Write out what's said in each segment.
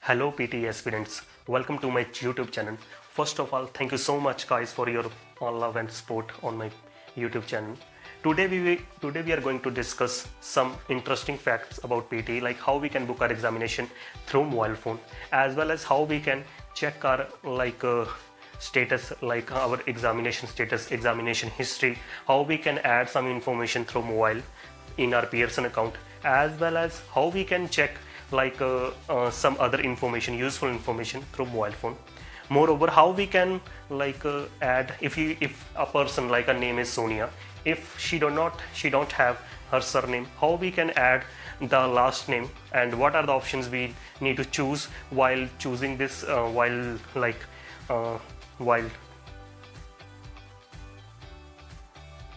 Hello PT aspirants, welcome to my YouTube channel. First of all, thank you so much guys for your love and support on my YouTube channel. Today we are going to discuss some interesting facts about PT, like how we can book our examination through mobile phone, as well as how we can check our status, like our examination status, examination history, how we can add some information through mobile in our Pearson account, as well as how we can check some other information, useful information through mobile phone. Moreover, how we can add, if a person like a name is Sonia, if she don't have her surname, how we can add the last name, and what are the options we need to choose while choosing this while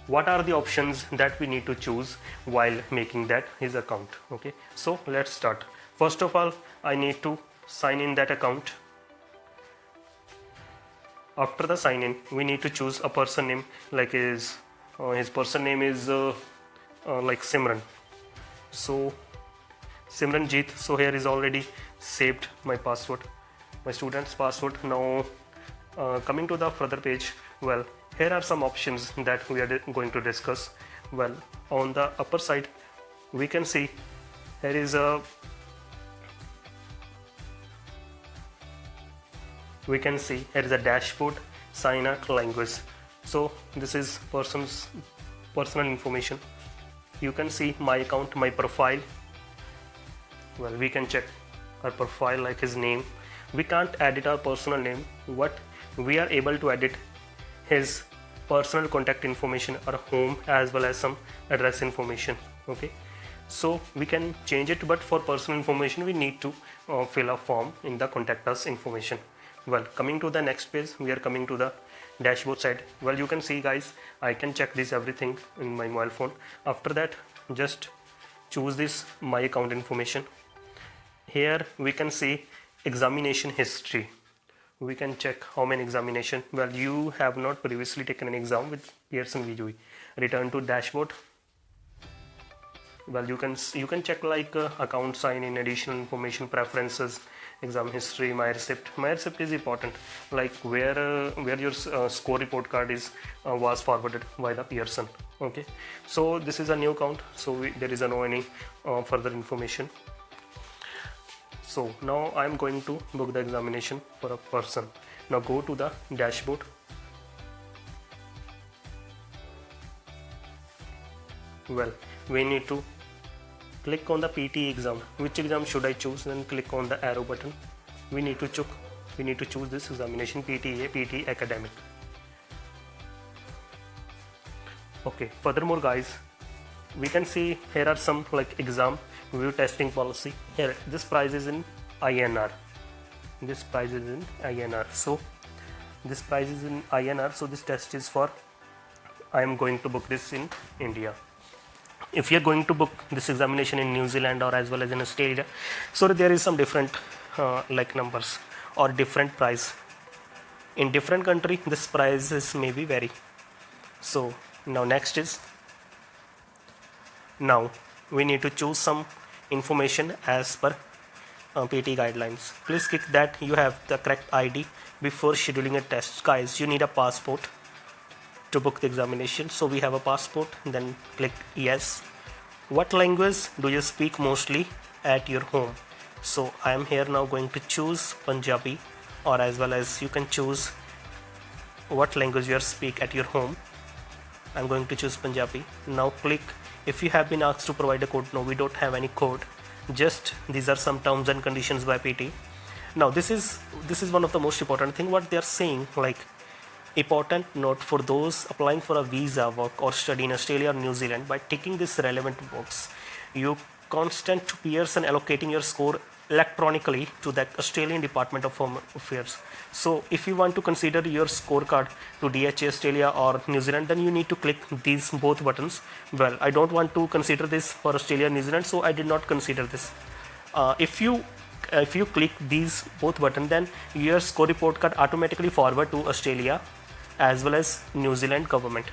what are the options that we need to choose while making that his account. Okay, so let's start. First of all, I need to sign in that account. After the sign in, we need to choose a person name, like his person name is like Simran. So Simranjeet. So here is already saved my password, my student's password. Now coming to the further page, well, here are some options that we are going to discuss. Well, on the upper side we can see here is a dashboard, sign up language. So this is person's personal information. You can see my account, my profile. Well, we can check our profile, like his name. We can't edit our personal name. What we are able to edit his personal contact information, or home, as well as some address information. Okay, so we can change it, but for personal information we need to fill a form in the contact us information. Well, coming to the next page, we are coming to the dashboard side. Well, you can see guys, I can check this everything in my mobile phone. After that, just choose this my account information. Here we can see examination history. We can check how many examination. Well, you have not previously taken an exam with Pearson VJOE. Return to dashboard. Well, you can check account sign in, additional information, preferences, exam history, my receipt. My receipt is important, like where your score report card is was forwarded by the Pearson. Okay, so this is a new account, so there is no any further information. So now I'm going to book the examination for a person. Now go to the dashboard. Well, we need to click on the PT exam. Which exam should I choose? Then click on the arrow button. We need to choose this examination, PTA, PT academic. Okay, furthermore guys, we can see here are some like exam view testing policy. Here this price is in INR. So this price is in INR, so this test is for, I am going to book this in India. If you are going to book this examination in New Zealand or as well as in Australia, so there is some different like numbers or different price. In different country this prices may be vary. So now next is, now we need to choose some information as per PT guidelines. Please click that you have the correct ID before scheduling a test. Guys, you need a passport to book the examination. So we have a passport, then click yes. What language do you speak mostly at your home? So I am here now going to choose Punjabi, or as well as you can choose what language you speak at your home. I'm going to choose Punjabi. Now click, if you have been asked to provide a code. No, we don't have any code, just these are some terms and conditions by PT. Now this is one of the most important thing what they are saying, like important note for those applying for a visa, work or study in Australia or New Zealand. By ticking this relevant box, you constant to Pearson allocating your score electronically to the Australian Department of Home Affairs. So if you want to consider your scorecard to DHA Australia or New Zealand, then you need to click these both buttons. Well, I don't want to consider this for Australia and New Zealand, so I did not consider this. If you click these both buttons, then your score report card automatically forward to Australia as well as New Zealand government.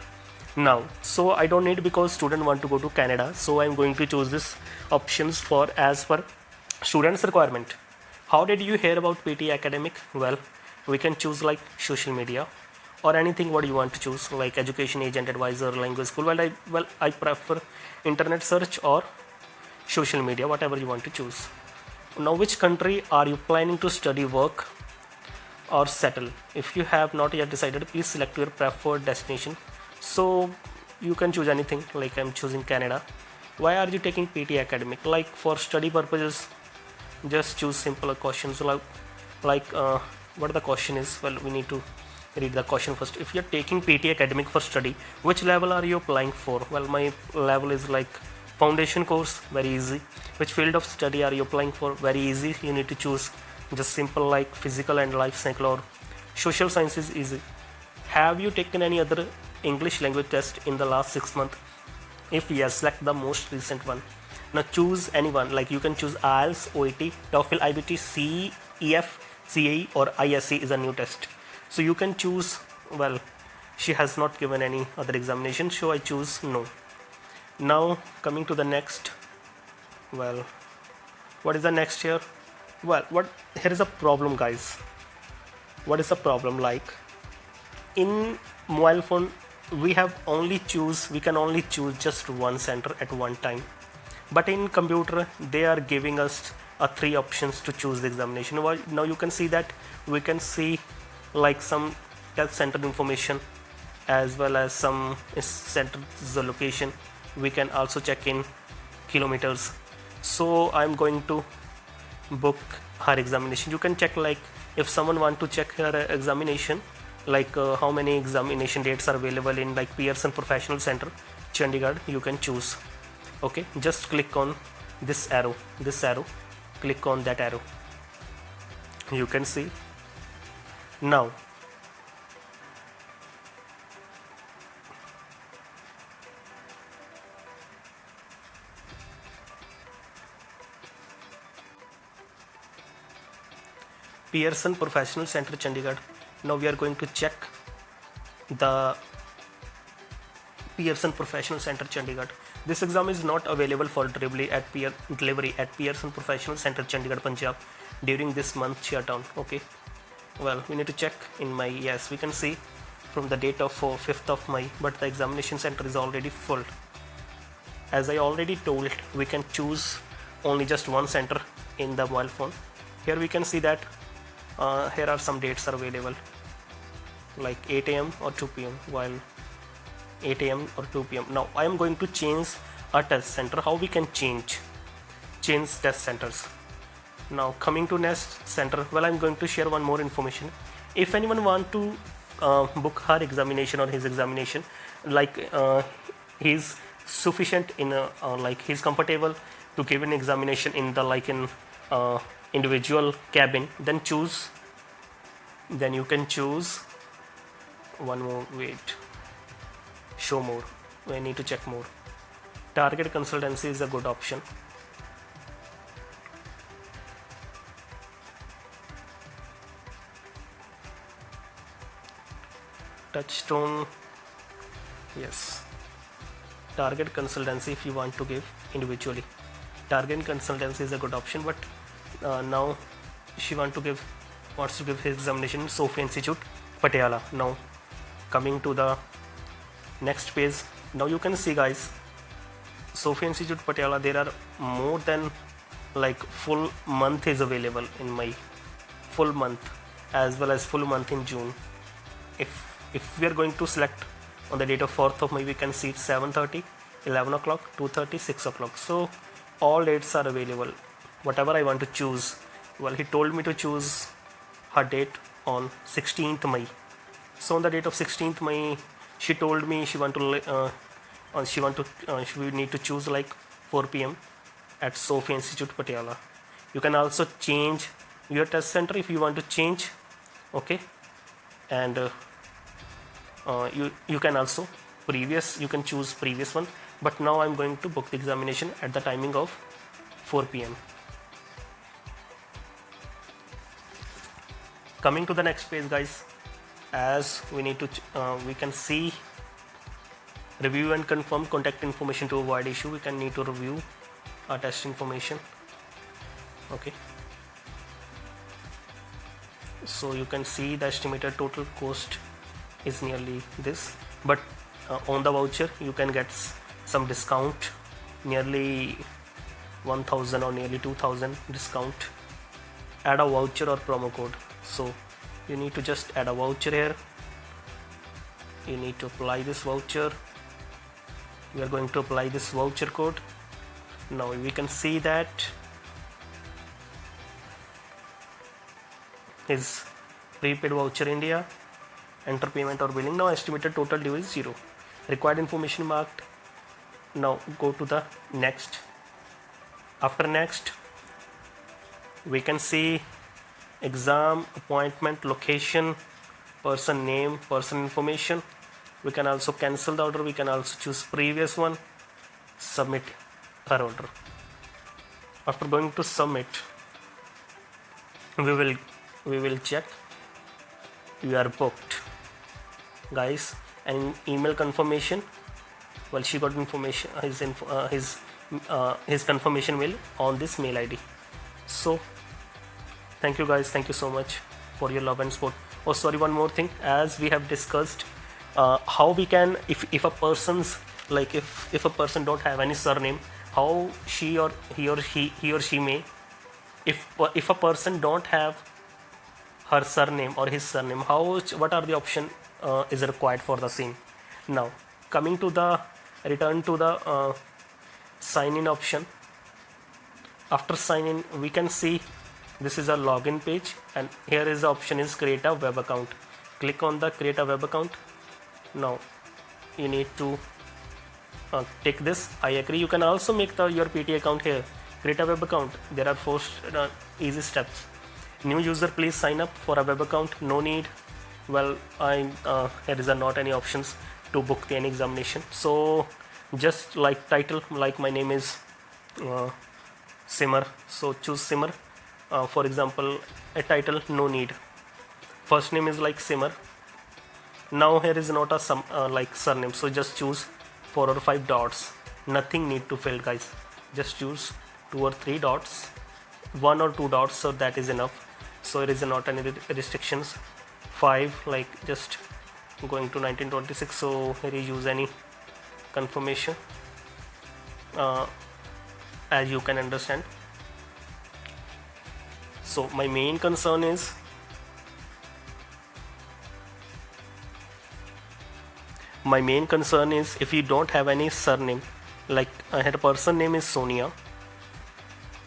Now, so I don't need, because student want to go to Canada, so I'm going to choose this options for as per students requirement. How did you hear about PT Academic? Well, we can choose like social media or anything what you want to choose, like education agent, advisor, language school. I prefer internet search or social media, whatever you want to choose. Now, which country are you planning to study, work, or settle? If you have not yet decided, please select your preferred destination. So you can choose anything, like I'm choosing Canada. Why are you taking PT Academic? Like for study purposes, just choose simple questions like what the question is. Well, we need to read the question first. If you're taking PT Academic for study, which level are you applying for? Well, my level is like foundation course, very easy. Which field of study are you applying for? Very easy. You need to choose just simple like physical and life cycle or social sciences, easy. Have you taken any other English language test in the last 6 months? If yes, select the most recent one. Now choose anyone, like you can choose IELTS, OET, TOEFL, IBT, CEF, CAE or ISE is a new test. So you can choose, well, she has not given any other examination, so I choose no. Now coming to the next, well, what is the next here? Well, here is a problem, guys. What is the problem? Like in mobile phone, we can only choose just one center at one time, but in computer they are giving us three options to choose the examination. Now you can see that we can see like some test center information as well as some center the location. We can also check in kilometers. So I'm going to book her examination. You can check, like if someone want to check her examination, like how many examination dates are available in like Pearson Professional Center, Chandigarh, you can choose. Okay, just click on this arrow, click on that arrow. You can see now. Pearson Professional Center, Chandigarh. Now we are going to check the Pearson Professional Center, Chandigarh. This exam is not available for delivery at Pearson Professional Center, Chandigarh, Punjab during this month shutdown. Okay, well, we need to check in my, yes, we can see from the date of 5th of May, but the examination center is already full. As I already told, we can choose only just one center in the mobile phone. Here we can see that here are some dates are available, like 8 a.m. or 2 p.m. while 8 a.m. or 2 p.m. Now I am going to change a test center. How we can change test centers? Now coming to next center, well, I'm going to share one more information. If anyone want to book her examination or his examination, like he's sufficient in like he's comfortable to give an examination in the like in individual cabin, then you can choose one more, wait, show more. I need to check more. Target consultancy is a good option. Touchstone, yes. Target consultancy, if you want to give individually, target consultancy is a good option. But now she wants to give his examination in Sophia Institute, Patiala. Now coming to the next page, now you can see, guys, Sophia Institute, Patiala, there are more than like full month is available in my full month as well as full month in June. If we are going to select on the date of 4th of May, we can see 7:30, 11 o'clock, 2:30, 6 o'clock. So all dates are available. Whatever I want to choose, well, he told me to choose her date on 16th May. So on the date of 16th May, she told me we need to choose like 4 p.m. at Sophia Institute, Patiala. You can also change your test center if you want to change. Okay, and you can also you can choose previous one, but now I'm going to book the examination at the timing of 4 p.m. Coming to the next page, guys, as we need to we can see review and confirm contact information to avoid issue. We can need to review our test information. Okay, So you can see the estimated total cost is nearly this, but on the voucher you can get some discount, nearly 1000 or nearly 2000 discount. Add a voucher or promo code. So you need to just add a voucher here. You need to apply this voucher. We are going to apply this voucher code. Now we can see that is prepaid voucher India. Enter payment or billing. Now estimated total due is 0. Required information marked. Now go to the next. After next, we can see exam, appointment, location, person name, person information. We can also cancel the order. We can also choose previous one, submit our order. After going to submit, we will check you are booked, guys, and email confirmation. Well, she got information, his confirmation mail on this mail ID. So thank you guys, thank you so much for your love and support. Oh sorry, one more thing, as we have discussed how we can, if a person's like if a person don't have any surname, how he or she may, if a person don't have her surname or his surname, what are the option is required for the same. Now coming to the return to the sign in option. After sign in, we can see this is a login page, and here is the option is create a web account. Click on the create a web account. Now you need to take this, I agree. You can also make your PT account here. Create a web account. There are 4 easy steps. New user, please sign up for a web account. No need. Well, there is not any options to book the any examination. So just like title, like my name is Simar, so choose Simar. For example, a title, no need. First name is like Simar. Now here is not a like surname, so just choose 4 or 5 dots. Nothing need to fill, guys. Just choose 2 or 3 dots, 1 or 2 dots, so that is enough. So there is not any restrictions. 5, like just going to 1926, so here you use any confirmation as you can understand. So my main concern is if you don't have any surname, like I had a person name is Sonia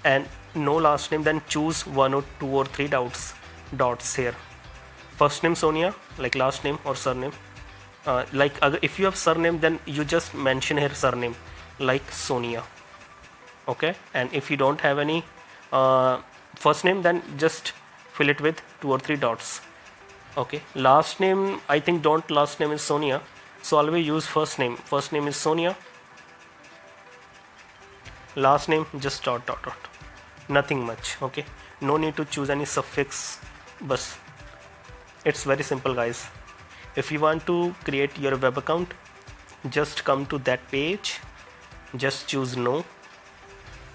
and no last name, then choose 1 or 2 or 3 dots here. First name Sonia, like last name or surname. Like if you have surname, then you just mention here surname like Sonia. Okay, and if you don't have any first name, then just fill it with 2 or 3 dots. Okay, last name, I think last name is Sonia, so always use first name. First name is Sonia, last name just dot. Nothing much. Okay, no need to choose any suffix, but it's very simple, guys. If you want to create your web account, just come to that page, just choose no,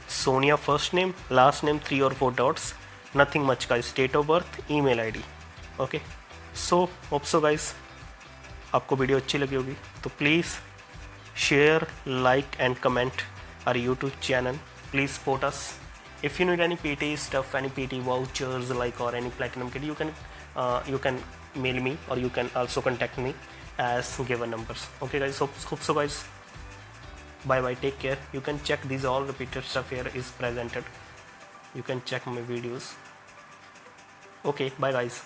Sonia first name, last name 3 or 4 dots, nothing much, guys. Date of birth, email ID. Okay, so hope so, guys, आपको video अच्छी लगी होगी तो please share, like and comment our YouTube channel. Please support us. If you need any PT stuff, any PT vouchers like or any platinum kit, you can mail me or you can also contact me as given numbers. Okay guys, hope so guys. Bye bye, take care. You can check these all repeated stuff here is presented. You can check my videos. Okay, bye guys.